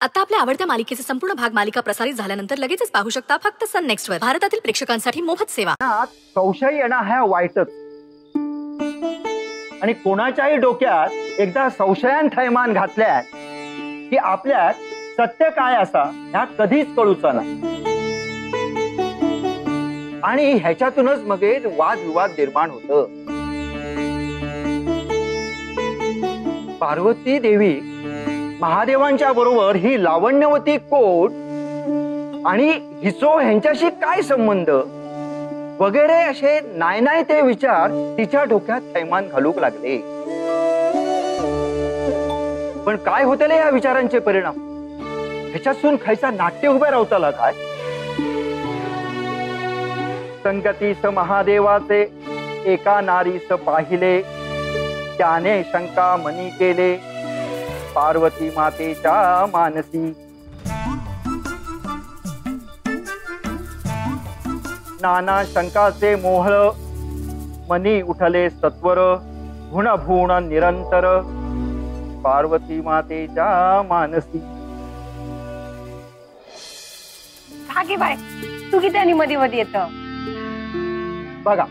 आता आपल्या आवडत्या मालिकेचे संपूर्ण भाग मालिका प्रसारित झाल्यानंतर लगेचच पाहू शकता फक्त सन नेक्स्ट वर. भारतातील प्रेक्षकांसाठी मोफत सेवा. संशय येणं हा वाईटच, आणि कोणाच्याही डोक्यात एकदा संशयान थैमान घातल्या की आपल्यात सत्य काय असा ह्या कधीच कळूचा नाही, आणि ह्याच्यातूनच मग वादविवाद निर्माण होत. पार्वती देवी महादेवांच्या बरोबर ही लावण्यवती कोट आणि हिचो ह्यांच्याशी काय संबंध वगैरे असे नाही ते विचार तिच्या डोक्यात थैमान घालूक लागले. पण काय होतले या विचारांचे परिणाम? ह्याच्यातून खायचा नाट्य उभे राहताला काय? संगतीस महादेवाचे एका नारीस पाहिले, त्याने शंका मनी केले पार्वती मातेच्या मानसी. नाना शंकाचे मोहळ मनी उठले सत्वर, भुण निरंतर पार्वती मातेच्या मानसी. की बाय तू किती आणि मध्ये मध्ये येत बघा.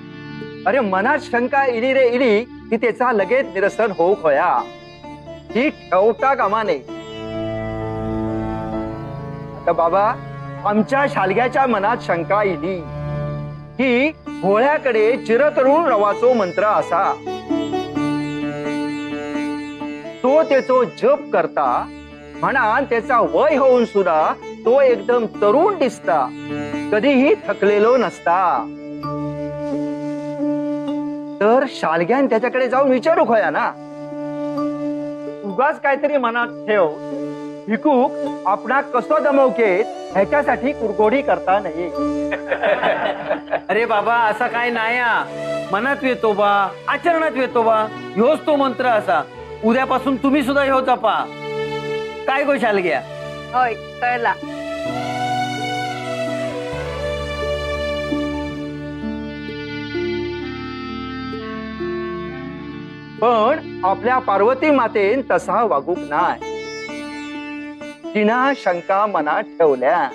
अरे मनात शंका इली रे इली की त्याचा लगेच निरसन होऊ होया, ही ठेवता कामा नये. आता बाबा आमच्या शालग्याच्या मनात शंका इली की भोळ्याकडे चिरतरुण रवाचो मंत्र असा, तो त्याचो जप करता म्हणा त्याचा वय होऊन सुद्धा तो एकदम तरुण दिसता, कधीही थकलेलो नसता. तर शालग्यान त्याच्याकडे जाऊन विचारू खोया ना. उगाच काहीतरी मनात ठेव, भिकूक आपणा कसो दमवके ह्याच्यासाठी कुरघोडी करता नाही. अरे बाबा असा काय नाही, मनात येतो बा आचरणात येतो बा, ह्योच तो मंत्र असा. उद्यापासून तुम्ही सुद्धा ह्यो जपा. काय गो शालग्या? होय कळला. पण आपल्या पार्वती मातेन तसा वागूक नाही. तिना शंका मनात ठेवल्या.